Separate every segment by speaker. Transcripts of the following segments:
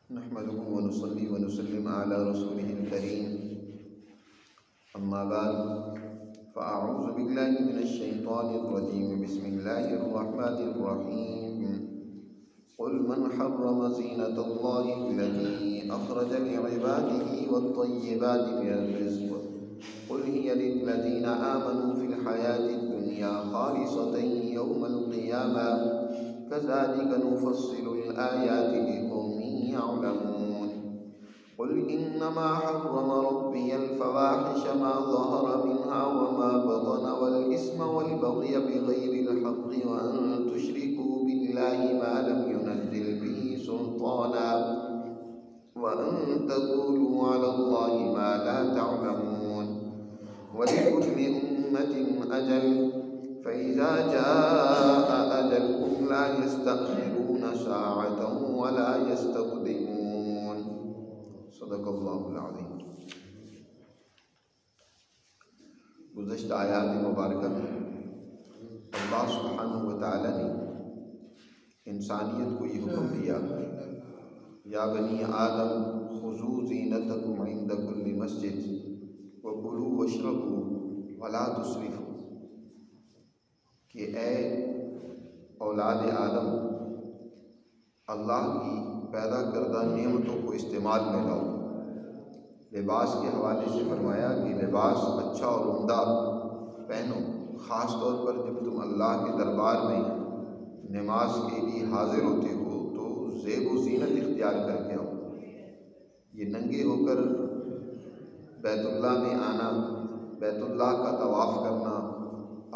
Speaker 1: نحمده ونصلي ونسلم على رسوله الكريم أما بعد فأعوذ بالله من الشيطان الرجيم بسم الله الرحمن الرحيم قل من حرم زينة الله التي أخرج لعباده والطيبات من الرزق قل هي للذين آمنوا في الحياة الدنيا خالصة يوم القيامة كذلك نفصل الآيات لقوم يعلمون قل إنما حرم ربي الفواحش ما ظهر منها وما بطن والإثم والبغي بغير الحق وأن تشركوا بالله ما لم ينزل به سلطانا وأن تقولوا على الله ما لا تعلمون ولكل أمة أجل فإذا جاء أجلهم لا يستأخرون ساعة ولا يستقدمون صدق اللہ العظیم۔ گزشتہ آیات مبارکہ میں اللہ سبحانہ و تعالی نے انسانیت کو یہ حکم دیا یا بنی آدم خذوا زینتکم عند کل مسجد وکلوا واشربوا ولا تسرفوا، کہ اے اولاد آدم اللہ کی پیدا کردہ نعمتوں کو استعمال میں لاؤ۔ لباس کے حوالے سے فرمایا کہ لباس اچھا اور عمدہ پہنو، خاص طور پر جب تم اللہ کے دربار میں نماز کے لیے حاضر ہوتے ہو تو زیب و زینت اختیار کر کے آؤ۔ یہ ننگے ہو کر بیت اللہ میں آنا، بیت اللہ کا طواف کرنا،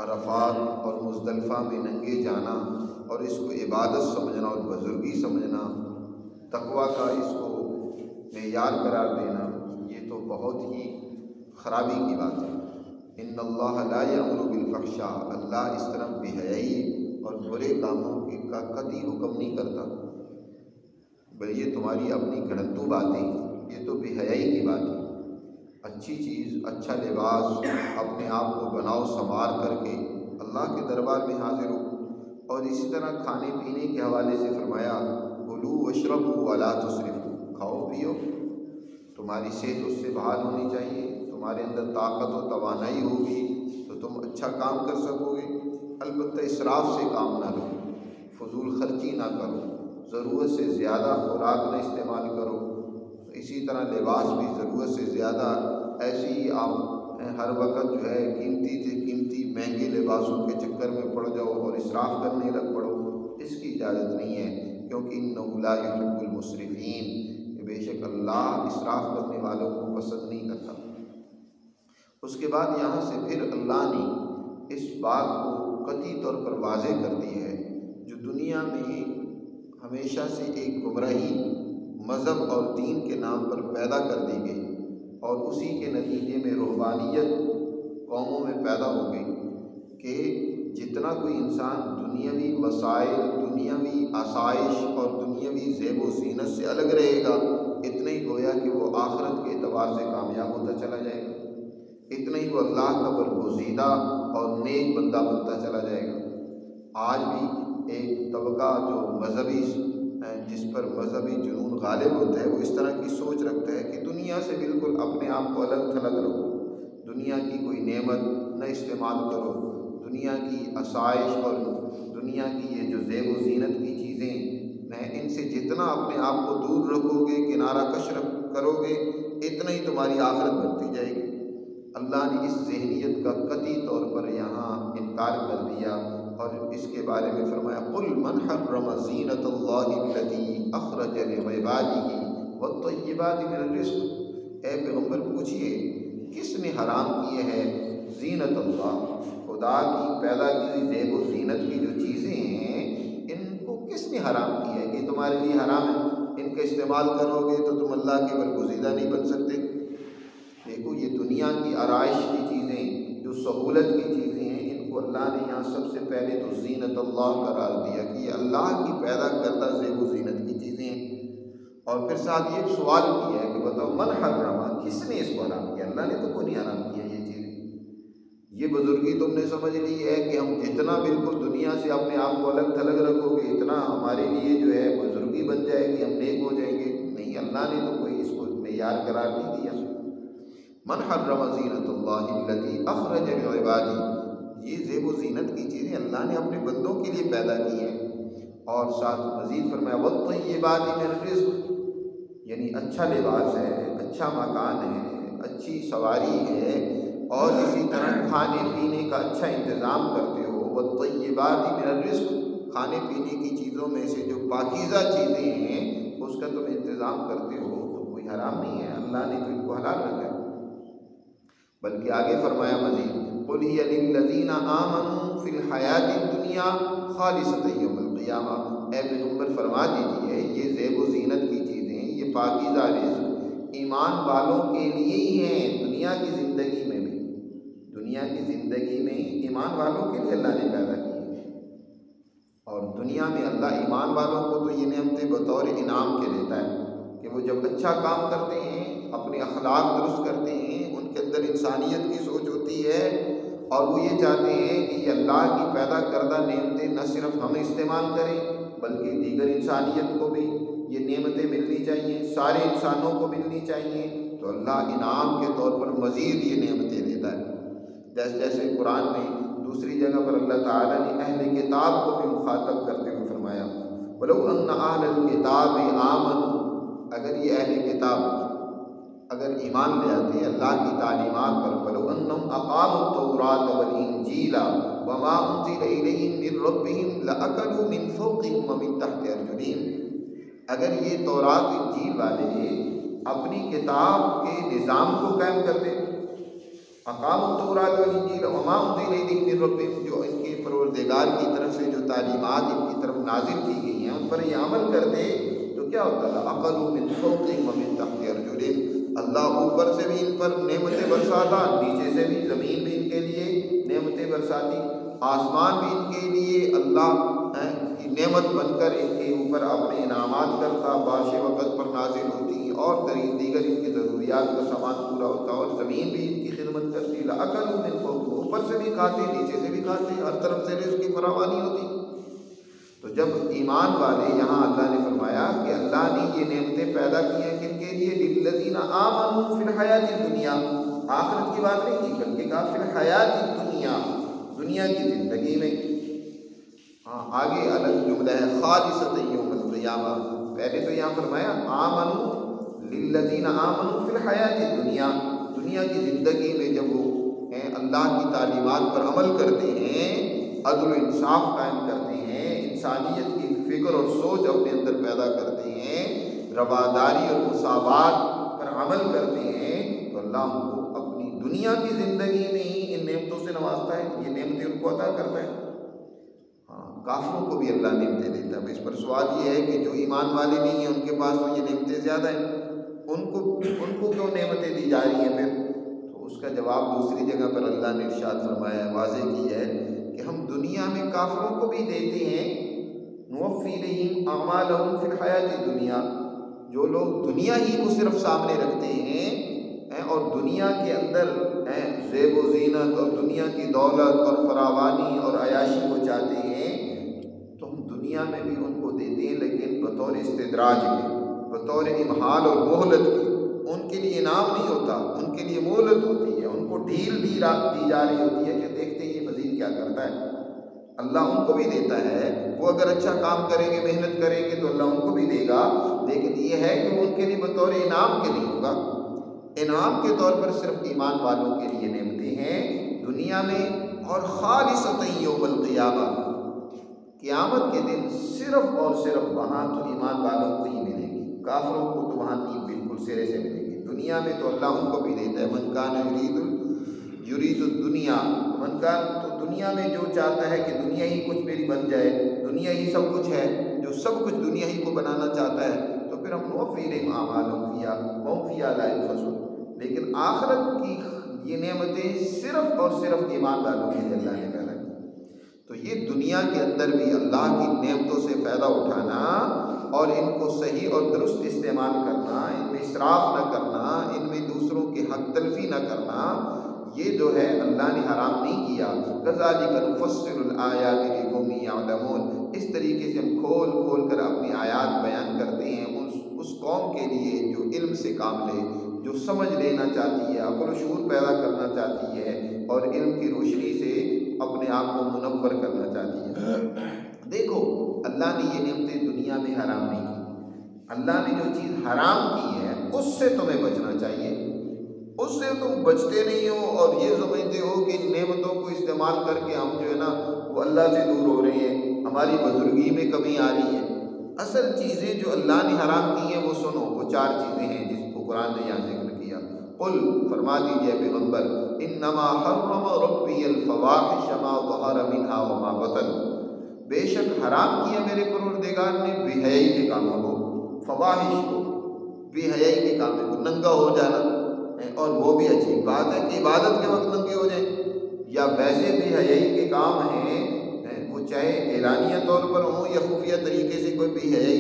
Speaker 1: عرفات اور مزدلفہ میں ننگے جانا اور اس کو عبادت سمجھنا اور بزرگی سمجھنا، تقویٰ کا اس کو معیار قرار دینا، یہ تو بہت ہی خرابی کی بات ہے۔ ان اللہ لا یأمر بالفحشاء، اللہ اس طرح بے حیائی اور برے کاموں کا قطعی حکم نہیں کرتا، بل یہ تمہاری اپنی گھڑنتو باتیں، یہ تو بے حیائی کی بات ہے۔ اچھی چیز، اچھا لباس، اپنے آپ کو بناؤ سنوار کر کے اللہ کے دربار میں حاضر ہو۔ اور اسی طرح کھانے پینے کے حوالے سے فرمایا کلوا واشربوا ولا تسرفوا، کھاؤ پیو، تمہاری صحت اس سے بحال ہونی چاہیے، تمہارے اندر طاقت و توانائی ہوگی تو تم اچھا کام کر سکو گے، البتہ اسراف سے کام نہ لو، فضول خرچی نہ کرو، ضرورت سے زیادہ خوراک نہ استعمال کرو۔ اسی طرح لباس بھی ضرورت سے زیادہ ایسے ہی آپ ہر وقت جو ہے قیمتی سے قیمتی مہنگے لباسوں کے چکر میں پڑ جاؤ اور اسراف کرنے لگ پڑو، اس کی اجازت نہیں ہے، کیونکہ انہ لا یحب المسرفین، بے شک اللہ اسراف کرنے والوں کو پسند نہیں کرتا۔ اس کے بعد یہاں سے پھر اللہ نے اس بات کو قطعی طور پر واضح کر دی ہے جو دنیا میں ہمیشہ سے ایک گمراہی مذہب اور دین کے نام پر پیدا کر دی گئی، اور اسی کے نتیجے میں روحانیت قوموں میں پیدا ہو گئی کہ جتنا کوئی انسان دنیاوی وسائل، دنیاوی آسائش اور دنیاوی زیب و زینت سے الگ رہے گا، اتنا ہی گویا کہ وہ آخرت کے اعتبار سے کامیاب ہوتا چلا جائے گا، اتنا ہی وہ اللہ کا برگزیدہ اور نیک بندہ بنتا چلا جائے گا۔ آج بھی ایک طبقہ جو مذہبی جس پر مذہبی جنون غالب ہوتا ہے، وہ اس طرح کی سوچ رکھتا ہے کہ دنیا سے بالکل اپنے آپ کو الگ تھلگ رکھو، دنیا کی کوئی نعمت نہ استعمال کرو، دنیا کی آسائش اور دنیا کی یہ جو زیب و زینت کی چیزیں ہیں، ان سے جتنا اپنے آپ کو دور رکھو گے، کنارہ کش کرو گے، اتنا ہی تمہاری آخرت بنتی جائے گی۔ اللہ نے اس ذہنیت کا قطعی طور پر یہاں انکار کر دیا اور اس کے بارے میں فرمایا قل من حرم زینت اللہ التي اخرج لعباده والطیبات من الرزق، اے پیغمبر پوچھئے کس نے حرام کیے ہے زینت اللہ، خدا کی پیدا کی زیب و زینت کی جو چیزیں ہیں ان کو کس نے حرام کیا ہے کہ تمہارے لیے حرام ہے، ان کا استعمال کرو گے تو تم اللہ کے برگزیدہ نہیں بن سکتے۔ دیکھو یہ دنیا کی آرائش کی چیزیں، جو سہولت کی چیزیں ہیں، ان کو اللہ نے یہاں سب سے پہلے تو زینت اللہ قرار دیا کہ یہ اللہ کی پیدا کردہ زیب و زینت کی چیزیں ہیں، اور پھر ساتھ یہ سوال کیا ہے کہ بتاؤ من حرم، کس نے اس کو حرام کیا؟ اللہ نے تو کوئی نہیں حرام کیا یہ چیزیں۔ یہ بزرگی تم نے سمجھ لی ہے کہ ہم جتنا بالکل دنیا سے اپنے آپ کو الگ تھلگ رکھو گے اتنا ہمارے لیے جو ہے بزرگی بن جائے گی، ہم نیک ہو جائیں گے، نہیں نہیں، اللہ نے تو کوئی اس کو معیار قرار نہیں دیا۔ من حرم زینت اللہ التی اخرج لعبادہ، یہ زیب و زینت کی چیزیں اللہ نے اپنے بندوں کے لیے پیدا کی ہیں۔ اور ساتھ مزید فرمایا والطیبات من الرزق، یعنی اچھا لباس ہے، اچھا مکان ہے، اچھی سواری ہے، اور اسی طرح کھانے پینے کا اچھا انتظام کرتے ہو۔ والطیبات من الرزق، کھانے پینے کی چیزوں میں سے جو پاکیزہ چیزیں ہیں اس کا تم انتظام کرتے ہو تو کوئی حرام نہیں ہے، اللہ نے تو ان کو حلال رکھا ہے۔ بلکہ آگے فرمایا مزید قل ہی للذین آمنوا فی الحیات الدنیا خالصۃ یوم القیامہ، اے پیغمبر فرما دیجیے یہ زیب و زینت کی چیزیں، یہ پاکیزہ رزق ایمان والوں کے لیے ہی ہیں، دنیا کی زندگی میں بھی، دنیا کی زندگی میں ایمان والوں کے لیے اللہ نے پیدا کی ہے۔ اور دنیا میں اللہ ایمان والوں کو تو یہ نعمتیں بطور انعام کے دیتا ہے کہ وہ جب اچھا کام کرتے ہیں، اپنے اخلاق درست کرتے ہیں، ان کے اندر انسانیت کی سوچ ہوتی ہے، اور وہ یہ چاہتے ہیں کہ یہ اللہ کی پیدا کردہ نعمتیں نہ صرف ہم استعمال کریں بلکہ دیگر انسانیت کو بھی یہ نعمتیں ملنی چاہیے، سارے انسانوں کو ملنی چاہیے، تو اللہ انعام کے طور پر مزید یہ نعمتیں دیتا ہے۔ جیسے قرآن میں دوسری جگہ پر اللہ تعالیٰ نے اہل کتاب کو بھی مخاطب کرتے ہوئے فرمایا وَلَوْ أَنَّ أَهْلَ الْكِتَابِ آمَنُوا، اگر یہ اہل کتاب اگر ایمان لے آتے ہیں اللہ کی تعلیمات پر، وَلَوْ أَنَّهُمْ أَقَامُوا التَّوْرَاةَ وَالْإِنْجِيلَ وَمَا أُنزِلَ إِلَيْهِم مِّن رَّبِّهِمْ لَأَكَلُوا مِن فَوْقِهِمْ وَمِن تَحْتِ أَرْجُلِهِمْ، اگر یہ تورات و انجیل والے اپنی کتاب کے نظام کو قائم کرتے، اقام التوراۃ والانجیل وما انزل الیہم من ربہم، جو ان کے پروردگار کی طرف سے جو تعلیمات ان کی طرف نازل کی گئی ہیں ان پر یہ عمل کرتے تو کیا ہوتا ہے؟ لَأَكَلُوا مِن فَوْقِهِمْ وَمِن تَحْتِ أَرْجُلِهِمْ، اللہ اوپر سے بھی ان پر نعمتیں برساتا، نیچے سے بھی، زمین بھی ان کے لیے نعمتیں برساتی، آسمان بھی ان کے لیے اللہ کی نعمت بن کر ان کے اوپر اپنے انعامات کرتا، باش وقت پر نازل ہوتی اور دیگر ان کی ضروریات کا سامان پورا ہوتا، اور زمین بھی ان کی خدمت کرتی۔ لَأَكَلُوا مِن فَوْقِهِمْ، اوپر سے بھی کھاتے، نیچے سے بھی کھاتے، ہر طرف سے رزق کی فراوانی ہوتی۔ تو جب ایمان والے، یہاں اللہ نے فرمایا کہ اللہ نے یہ نعمتیں پیدا کی ہیں کن کے لیے؟ لِلَّذِينَ آمَنُوا فِي الْحَيَاةِ الدُّنْيَا، آخرت کی بات نہیں کی بلکہ کہا فی الحیات الدنیا، دنیا کی زندگی میں۔ آگے الگ جملہ ہے خالصۃ یوم القیامہ، پہلے تو یہاں فرمایا آمنوا للذین آمنوا فی الحیات الدنیا، دنیا کی زندگی میں جب وہ اللہ کی تعلیمات پر عمل کرتے ہیں، عدل و انصاف قائم کرتے ہیں، انسانیت کی فکر اور سوچ اپنے اندر پیدا کرتے ہیں، رواداری اور مساوات پر عمل کرتے ہیں، تو اللہ ان کو اپنی دنیا کی زندگی میں ہی ان نعمتوں سے نوازتا ہے، یہ نعمتیں ان کو عطا کرتا ہے۔ کافروں کو بھی اللہ نعمتیں دیتا ہے۔ اس پر سوال یہ ہے کہ جو ایمان والے نہیں ہیں ان کے پاس تو یہ نعمتیں زیادہ ہیں، ان کو کیوں نعمتیں دی جا رہی ہیں پھر؟ تو اس کا جواب دوسری جگہ پر اللہ نے ارشاد فرمایا ہے، واضح کی ہے کہ ہم دنیا میں کافروں کو بھی دیتے ہیں، نوفی الیہم اعمالہم فی الحیات الدنیا، جو لوگ دنیا ہی کو صرف سامنے رکھتے ہیں اور دنیا کے اندر زیب و زینت اور دنیا کی دولت اور فراوانی اور عیاشی کو چاہتے ہیں، دنیا میں بھی ان کو دیتے ہیں لیکن بطور استدراج کے، بطور امہال اور مہلت کے، ان کے لیے انعام نہیں ہوتا، ان کے لیے مہلت ہوتی ہے، ان کو ڈھیل دی جا رہی ہوتی ہے کہ دیکھتے ہیں یہ مزید کیا کرتا ہے۔ اللہ ان کو بھی دیتا ہے، وہ اگر اچھا کام کریں گے، محنت کریں گے تو اللہ ان کو بھی دے گا، لیکن یہ ہے کہ وہ ان کے لیے بطور انعام کے نہیں ہوگا۔ انعام کے طور پر صرف ایمان والوں کے لیے نعمتیں ہیں دنیا میں، اور خالصۃ یوم القیامہ، قیامت کے دن صرف اور صرف وہاں تو ایمان والوں کو ہی ملے گی، کافروں کو تو وہاں نہیں بالکل سرے سے ملے گی۔ دنیا میں تو اللہ ان کو بھی دیتا ہے، من کان یرید الدنیا، من کان، تو دنیا میں جو چاہتا ہے کہ دنیا ہی کچھ میری بن جائے، دنیا ہی سب کچھ ہے، جو سب کچھ دنیا ہی کو بنانا چاہتا ہے، تو پھر ہم نوفی الیہم اعمالہم فیہا وہم فیہا لا ينقصون۔ لیکن آخرت کی یہ نعمتیں صرف اور صرف ایمان والوں کے لیے اللہ نے پیدا کی۔ تو یہ دنیا کے اندر بھی اللہ کی نعمتوں سے فائدہ اٹھانا اور ان کو صحیح اور درست استعمال کرنا، ان میں اسراف نہ کرنا، ان میں دوسروں کے حق تلفی نہ کرنا، یہ جو ہے اللہ نے حرام نہیں کیا۔ کذالک نفصل الآیات لقوم یعلمون، اس طریقے سے ہم کھول کھول کر اپنی آیات بیان کرتے ہیں اس قوم کے لیے جو علم سے کام لے، جو سمجھ لینا چاہتی ہے، عقل و شعور پیدا کرنا چاہتی ہے اور علم کی روشنی سے اپنے آپ کو منور کرنا چاہتی ہے۔ دیکھو اللہ نے یہ نعمتیں دنیا میں حرام نہیں کی، اللہ نے جو چیز حرام کی ہے اس سے تمہیں بچنا چاہیے، اس سے تم بچتے نہیں ہو اور یہ سمجھتے ہو کہ نعمتوں کو استعمال کر کے ہم جو ہے نا وہ اللہ سے دور ہو رہے ہیں، ہماری بزرگی میں کمی آ رہی ہے۔ اصل چیزیں جو اللہ نے حرام کی ہیں وہ سنو، وہ 4 چیزیں ہیں جس کو قرآن نے یہاں ذکر کیا۔ قل فرما دیجئے پیغمبر، انما حرم ربی الفواحش ما ظہر منہا وما بطن، بے شک حرام کیا میرے پروردگار نے بے حیائی کے کاموں کو، فواحش کو، بے حیائی کے کاموں کو، ننگا ہو جانا، اور وہ بھی عجیب بات ہے کہ عبادت کے وقت ننگے ہو جائیں، یا ویسے بے حیائی کے کام ہیں وہ چاہے اعلانیہ طور پر ہوں یا خفیہ طریقے سے کوئی بے حیائی۔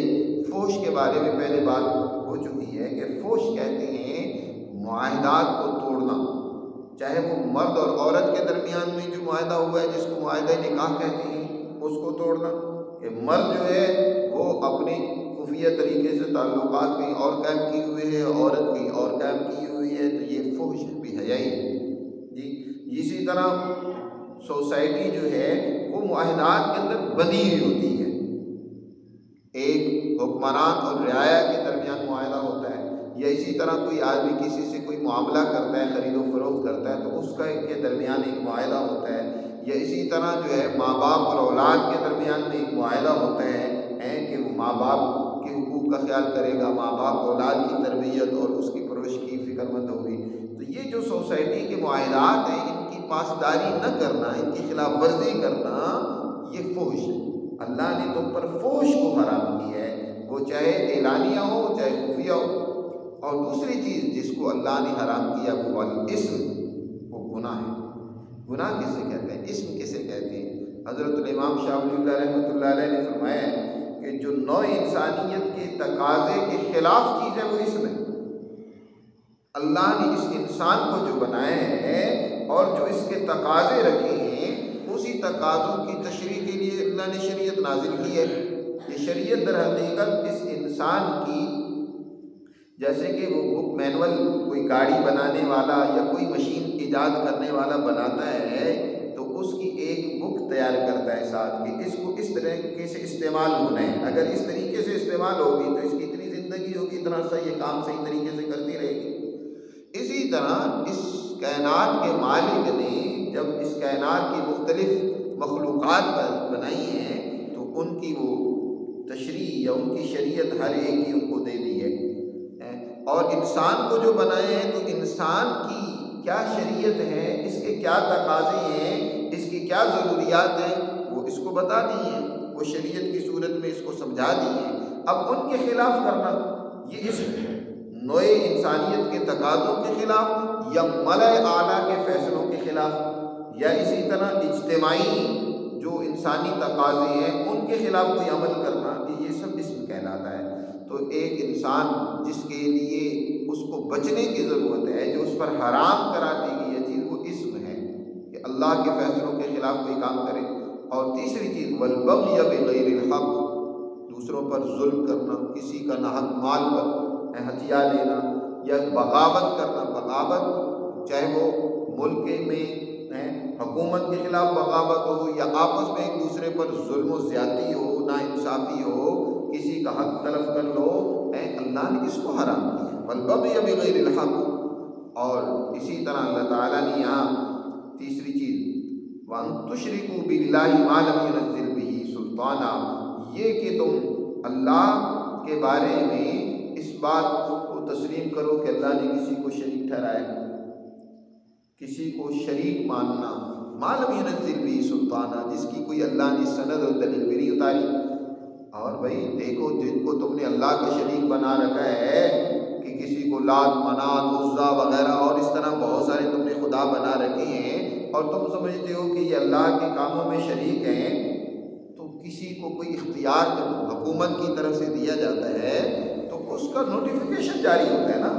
Speaker 1: فحش کے بارے میں پہلے بات ہو چکی ہے کہ فحش کہتے ہیں معاہدات کو توڑنا، چاہے وہ مرد اور عورت کے درمیان میں جو معاہدہ ہوا ہے جس کو معاہدہ نکاح کہتے ہیں اس کو توڑنا، کہ مرد جو ہے وہ اپنی خفیہ طریقے سے تعلقات کہیں اور قائم کیے ہوئے ہے، عورت کہیں اور قائم کی ہوئی ہے، تو یہ فحش ہے، بے حیائی جی۔ اسی طرح سوسائٹی جو ہے وہ معاہدات کے اندر بندھی ہوئی ہوتی ہے، ایک حکمران اور رعایا کے درمیان معاہدہ ہوتا ہے، یا اسی طرح کوئی آدمی کسی سے کوئی معاملہ کرتا ہے، خرید و فروخت کرتا ہے تو اس کا کے درمیان ایک معاہدہ ہوتا ہے، یا اسی طرح جو ہے ماں باپ اور اولاد کے درمیان میں ایک معاہدہ ہوتا ہے کہ وہ ماں باپ کے حقوق کا خیال کرے گا، ماں باپ اولاد کی تربیت اور اس کی پرورش کی فکر مند ہوگی۔ تو یہ جو سوسائٹی کے معاہدات ہیں ان کی پاسداری نہ کرنا، ان کی خلاف ورزی کرنا، یہ فحش ہے۔ اللہ نے تم پر فحش کو حرام کی ہے، وہ چاہے اعلانیہ ہو چاہے خفیہ ہو۔ اور دوسری چیز جس کو اللہ نے حرام کیا وہ الاسم، وہ گناہ ہے۔ گناہ کسے کہتے ہیں؟ اسم کسے کہتے ہیں؟ حضرت الامام شاہ ولی اللہ رحمۃ اللہ علیہ نے فرمایا ہے کہ جو نوع انسانیت کے تقاضے کے خلاف چیز ہے وہ اسم ہے۔ اللہ نے اس انسان کو جو بنایا ہے اور جو اس کے تقاضے رکھے ہیں اسی تقاضوں کی تشریح کے لیے اللہ نے شریعت نازل کی ہے۔ یہ شریعت در حقیقت اس انسان کی، جیسے کہ وہ بک مینول کوئی گاڑی بنانے والا یا کوئی مشین ایجاد کرنے والا بناتا ہے تو اس کی ایک بک تیار کرتا ہے ساتھ کہ اس کو اس طریقے سے استعمال ہونا ہے، اگر اس طریقے سے استعمال ہوگی تو اس کی اتنی زندگی ہوگی، اتنا سا یہ کام صحیح طریقے سے کرتی رہے گی۔ اسی طرح اس کائنات کے مالک نے جب اس کائنات کی مختلف مخلوقات بنائی ہیں تو ان کی وہ تشریح یا ان کی شریعت ہر ایک کی ان کو دے دی ہے، اور انسان کو جو بنائے ہیں تو انسان کی کیا شریعت ہے، اس کے کیا تقاضے ہیں، اس کی کیا ضروریات ہیں، وہ اس کو بتا دی ہیں، وہ شریعت کی صورت میں اس کو سمجھا دی ہیں۔ اب ان کے خلاف کرنا یہ اس نوع انسانیت کے تقاضوں کے خلاف یا ملأ اعلیٰ کے فیصلوں کے خلاف، یا اسی طرح اجتماعی جو انسانی تقاضے ہیں ان کے خلاف کوئی عمل کرنا، یہ سب اسم کہلاتا ہے۔ تو ایک انسان جس کے لیے اس کو بچنے کی ضرورت ہے، جو اس پر حرام قرار دی گئی ہے چیز، وہ اسم ہے کہ اللہ کے فیصلوں کے خلاف کوئی کام کرے۔ اور تیسری چیز والبغی بغیر الحق، دوسروں پر ظلم کرنا، کسی کا ناحق مال پر ہتھیا لینا، یا بغاوت کرنا۔ بغاوت چاہے وہ ملک میں حکومت کے خلاف بغاوت ہو یا آپس میں ایک دوسرے پر ظلم و زیادتی ہو، ناانصافی ہو، کسی کا حق تلف کر لو، اللہ نے اس کو حرام کیا، والبغی بغیر الحق۔ اور اسی طرح اللہ تعالیٰ نے یہاں تیسری چیز وَأَن تُشْرِكُوا بِاللَّهِ مَا لَمْ يُنَزِّلْ بِهِ سُلْطَانًا، یہ کہ تم اللہ کے بارے میں اس بات کو تسلیم کرو کہ اللہ نے کسی کو شریک ٹھہرایا، کسی کو شریک ماننا، مَا لَمْ يُنَزِّلْ بِهِ سُلْطَانًا، جس کی کوئی اللہ نے سند اور دلیل بھی نہیں اتاری۔ اور بھائی دیکھو جن کو تم نے اللہ کا شریک بنا رکھا ہے کہ کسی کو لات، منات، عزا وغیرہ اور اس طرح بہت سارے تم نے خدا بنا رکھے ہیں، اور تم سمجھتے ہو کہ یہ اللہ کے کاموں میں شریک ہیں، تو کسی کو کوئی اختیار جب حکومت کی طرف سے دیا جاتا ہے تو اس کا نوٹیفیکیشن جاری ہوتا ہے نا،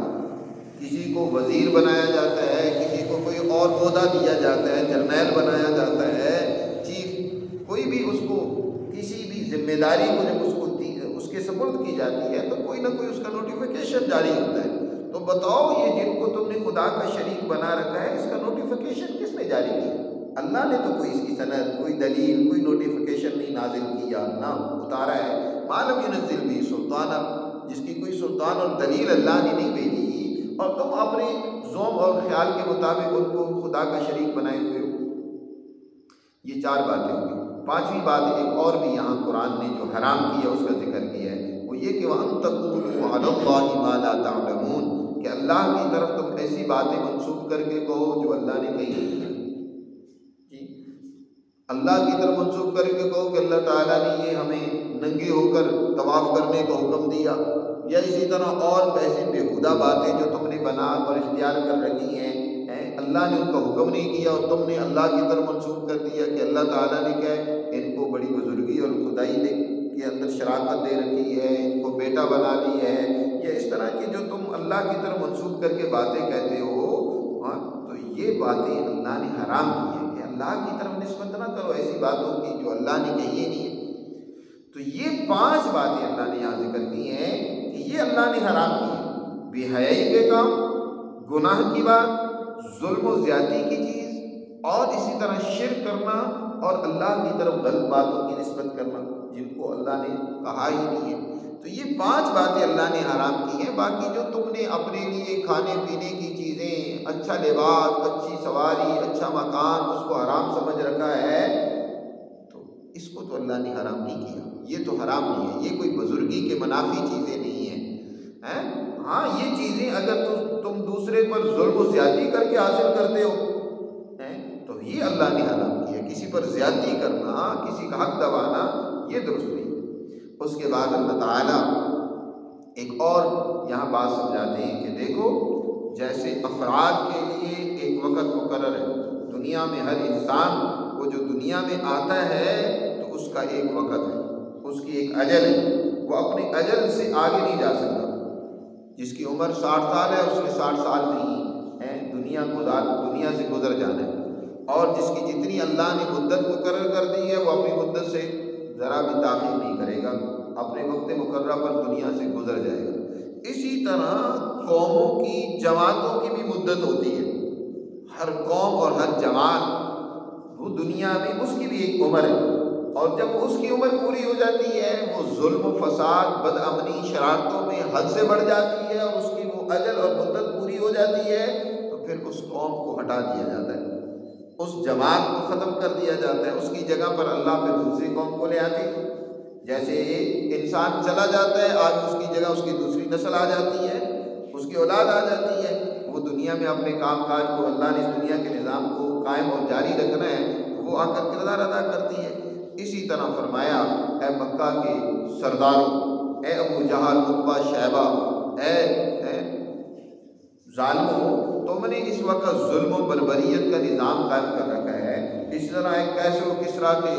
Speaker 1: کسی کو وزیر بنایا جاتا ہے، کسی کو کوئی اور عہدہ دیا جاتا ہے، جرنیل بنایا جاتا ہے، چیف، کوئی بھی اس کو کسی بھی ذمہ داری کو جب اس کے کے سپرد کی جاتی ہے تو کوئی نہ کوئی اس کا نوٹیفیکیشن جاری ہوتا ہے۔ تو بتاؤ یہ جن کو تم نے خدا کا شریک بنا رکھا ہے، اس کا نوٹیفیکیشن کس نے جاری کیا؟ اللہ نے تو کوئی اس کی سند، کوئی دلیل، کوئی نوٹیفیکیشن نہیں نازل کیا، نہ اتارا ہے۔ معلوم ينزل بھی سلطانہ، جس کی کوئی سلطان اور دلیل اللہ نے نہیں بھیجی، اور تم اپنے ذوق اور خیال کے مطابق ان کو خدا کا شریک بنائے ہوئے ہو۔ یہ 4 باتیں ہوں گی۔ 5ویں بات ایک اور بھی یہاں قرآن نے جو حرام کیا اس کا ذکر کیا ہے، وہ یہ کہ وَأَن تَقُولُوا عَلَى اللَّهِ مَا لَا تَعْلَمُونَ، کہ اللہ کی طرف تم ایسی باتیں منسوب کر کے کہو جو اللہ نے کہی نہیں ہے۔ جی، اللہ کی طرف منسوب کر کے کہو کہ اللہ تعالیٰ نے یہ ہمیں ننگے ہو کر طواف کرنے کا حکم دیا، یا اسی طرح اور ایسی بےہودہ باتیں جو تم نے بنا اور اختیار کر رکھی ہیں، اللہ نے ان کا حکم نہیں کیا اور تم نے اللہ کی طرف منسوب کر دیا کہ اللہ تعالیٰ نے کیا ہے ان کو بڑی بزرگی اور خدائی کے اندر شراکت دے رکھی ہے، ان کو بیٹا بنا لی ہے، یا اس طرح کی جو تم اللہ کی طرف منسوب کر کے باتیں کہتے ہو، تو یہ باتیں اللہ نے حرام کی ہے کہ اللہ کی طرف نسبت نہ کرو ایسی باتوں کی جو اللہ نے کہی نہیں ہے۔ تو یہ 5 باتیں اللہ نے یہاں ذکر کی ہیں کہ یہ اللہ نے حرام کی ہے۔ بے حیائی کے کام، گناہ کی بات، ظلم و زیادتی کی چیز، اور اسی طرح شرک کرنا اور اللہ کی طرف غلط باتوں کی نسبت کرنا جن کو اللہ نے کہا ہی نہیں ہے۔ تو یہ 5 باتیں اللہ نے حرام کی ہیں۔ باقی جو تم نے اپنے لیے کھانے پینے کی چیزیں، اچھا لباس، اچھی سواری، اچھا مکان، اس کو حرام سمجھ رکھا ہے، تو اس کو تو اللہ نے حرام نہیں کیا، یہ تو حرام نہیں ہے، یہ کوئی بزرگی کے منافی چیزیں نہیں ہیں۔ ہاں یہ چیزیں اگر تم دوسرے پر ظلم و زیادتی کر کے حاصل کرتے ہو تو یہ اللہ نے حرام کیا۔ کسی پر زیادتی کرنا، کسی کا حق دبانا، یہ درست نہیں۔ اس کے بعد اللہ تعالیٰ ایک اور یہاں بات سمجھاتے ہیں کہ دیکھو جیسے افراد کے لیے ایک وقت مقرر ہے، دنیا میں ہر انسان کو جو دنیا میں آتا ہے تو اس کا ایک وقت ہے، اس کی ایک اجل ہے، وہ اپنے اجل سے آگے نہیں جا سکتا۔ جس کی عمر 60 سال ہے اس نے 60 سال نہیں ہے دنیا سے گزر جانا ہے، اور جس کی جتنی اللہ نے مدت مقرر کر دی ہے وہ اپنی مدت سے ذرا بھی تاخیر نہیں کرے گا، اپنے وقت مقررہ پر دنیا سے گزر جائے گا۔ اسی طرح قوموں کی، جماعتوں کی بھی مدت ہوتی ہے، ہر قوم اور ہر جماعت وہ دنیا میں اس کی بھی ایک عمر ہے، اور جب اس کی عمر پوری ہو جاتی ہے وہ ظلم و فساد، بد امنی، شرارتوں میں حد سے بڑھ جاتی ہے، اور اس کی وہ اجل اور مدت پوری ہو جاتی ہے، تو پھر اس قوم کو ہٹا دیا جاتا ہے، اس جماعت کو ختم کر دیا جاتا ہے، اس کی جگہ پر اللہ پھر دوسری قوم کو لے آتی ہے۔ جیسے انسان چلا جاتا ہے، آج اس کی جگہ اس کی دوسری نسل آ جاتی ہے، اس کی اولاد آ جاتی ہے، وہ دنیا میں اپنے کام کاج کو، اللہ نے اس دنیا کے نظام کو قائم اور جاری رکھنا ہے تو وہ آ کر کردار ادا کرتی ہے۔ اسی طرح فرمایا اے مکہ کے سرداروں، اے ابو جہل، عتبہ، شیبہ، اے ظالموں، تم نے اس وقت ظلم و بربریت کا نظام قائم کر رکھا ہے، اس طرح ایک کیسر و کسریٰ کے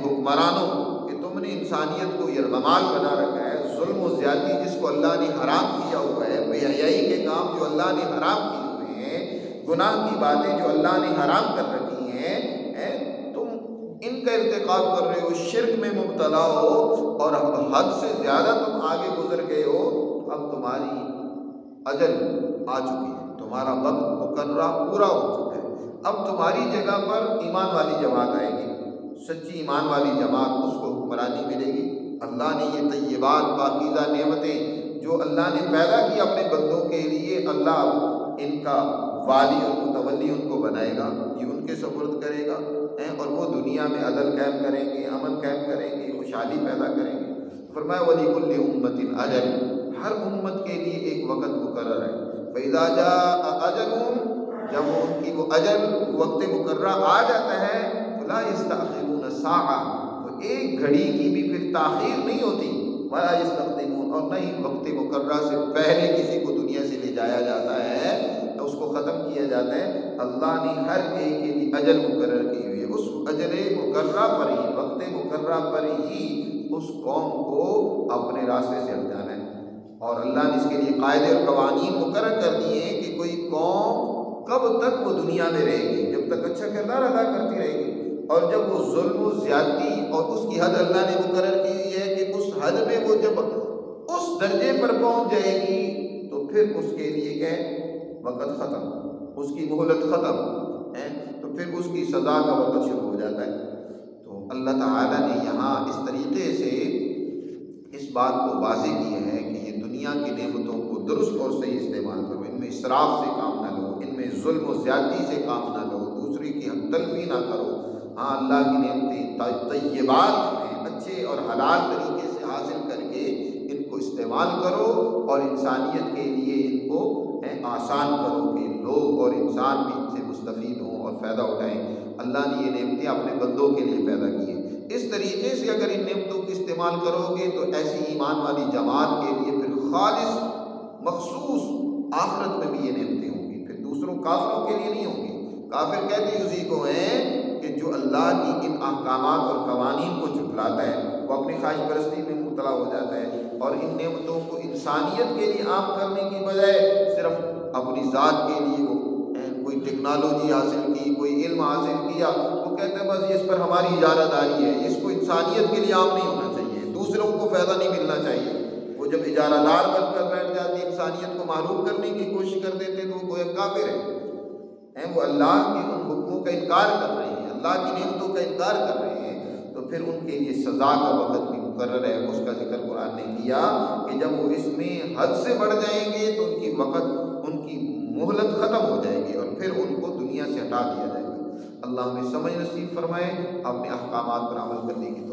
Speaker 1: حکمرانوں کہ تم نے انسانیت کو یرغمال بنا رکھا ہے، ظلم و زیادتی جس کو اللہ نے حرام کیا ہوا ہے، بے حیائی کے کام جو اللہ نے حرام کیے ہوئے ہیں، گناہ کی باتیں جو اللہ نے حرام کر رکھی ہیں، تم ان کا ارتکاب کر رہے ہو، شرک میں مبتلا ہو، اور حد سے زیادہ تم آگے گزر گئے ہو، اب تمہاری اجل آ چکی ہے، تمہارا وقت مقررہ پورا ہو چکا ہے، اب تمہاری جگہ پر ایمان والی جماعت آئے گی، سچی ایمان والی جماعت، اس کو حکمرانی ملے گی۔ اللہ نے یہ طیبات، پاکیزہ نعمتیں جو اللہ نے پیدا کی اپنے بندوں کے لیے، اللہ ان کا والی اور متولی ان کو بنائے گا، یہ ان کے سپرد کرے گا، اور وہ دنیا میں عدل قائم کریں گے، امن قائم کریں گے، خوشحالی پیدا کریں گے۔ فرمایا وَلِكُلِّ أُمَّةٍ أَجَلٌ، ہر امت کے لیے ایک وقت مقرر ہے۔ فَإِذَا جَاءَ أَجَلُهُمْ، جب ان کی وہ اجل، وقت مقررہ آ جاتا ہے، فَلَا يَسْتَأْخِرُونَ سَاعَةً، تو ایک گھڑی کی بھی پھر تاخیر نہیں ہوتی، وَلَا يَسْتَقْدِمُونَ، اور نہیں وقت مقررہ سے پہلے کسی کو دنیا سے لے جایا جاتا ہے، اس کو ختم کیا جاتا ہے۔ اللہ نے ہر ایک کے لیے اجل مقرر کی ہوئی ہے، اس اجل مقررہ پر ہی، وقت مقررہ پر ہی اس قوم کو اپنے راستے سے ہٹ جانا ہے، اور اللہ نے اس کے لیے قاعدے اور قوانین مقرر کر دیے ہیں کہ کوئی قوم کب تک وہ دنیا میں رہے گی، جب تک اچھا کردار ادا کرتی رہے گی، اور جب وہ ظلم و زیادتی، اور اس کی حد اللہ نے مقرر کی ہوئی ہے کہ اس حد میں وہ جب درجے پر پہنچ جائے گی تو پھر اس کے لیے کیا وقت ختم، اس کی مہلت ختم ہے، تو پھر اس کی سزا کا وقت شروع ہو جاتا ہے۔ تو اللہ تعالیٰ نے یہاں اس طریقے سے اس بات کو واضح کیا ہے کہ یہ دنیا کی نعمتوں کو درست اور صحیح استعمال کرو، ان میں اسراف سے کام نہ لو، ان میں ظلم و زیادتی سے کام نہ لو، دوسرے کی حق تلفی نہ کرو۔ ہاں اللہ کی نعمتیں طیبات میں اچھے اور حلال طریقے سے حاصل کر کے ان کو استعمال کرو اور انسانیت کے لیے ان کو آسان کرو کہ لوگ اور انسان بھی ان سے مستفید ہوں اور فائدہ اٹھائیں۔ اللہ نے یہ نعمتیں اپنے بندوں کے لیے پیدا کی ہیں، اس طریقے سے اگر ان نعمتوں کو استعمال کرو گے تو ایسی ایمان والی جماعت کے لیے پھر خالص مخصوص آخرت میں بھی یہ نعمتیں ہوں گی، پھر دوسروں کافروں کے لیے نہیں ہوں گی۔ کافر کہتے اسی کو ہیں کہ جو اللہ کی ان احکامات اور قوانین کو جھٹلاتا ہے، وہ اپنی خواہش پرستی میں مبتلا ہو جاتا ہے اور ان نعمتوں کو انسانیت کے لیے عام کرنے کی بجائے صرف اپنی ذات کے لیے وہ کوئی ٹیکنالوجی حاصل کی، کوئی علم حاصل کیا، وہ کہتے ہیں بس اس پر ہماری اجارہ داری ہے، اس کو انسانیت کے لیے عام نہیں ہونا چاہیے، دوسروں کو فائدہ نہیں ملنا چاہیے۔ وہ جب اجارہ دار بن کر بیٹھ جاتے، انسانیت کو معروف کرنے کی کوشش کر دیتے تو وہ ایک کافر ہے، وہ اللہ کے ان حکموں کا انکار کر رہے ہیں، اللہ کی نعمتوں کا انکار کر رہے ہیں، تو پھر ان کے لیے سزا کا وقت بھی مقرر ہے۔ اس کا ذکر قرآن نے کیا کہ جب وہ اس میں حد سے بڑھ جائیں گے تو ان کی وقت، ان کی مہلت ختم ہو جائے گی اور پھر ان کو دنیا سے ہٹا دیا جائے گا۔ اللہ ہمیں سمجھ نصیب فرمائے، اپنے احکامات پر عمل کرنے کی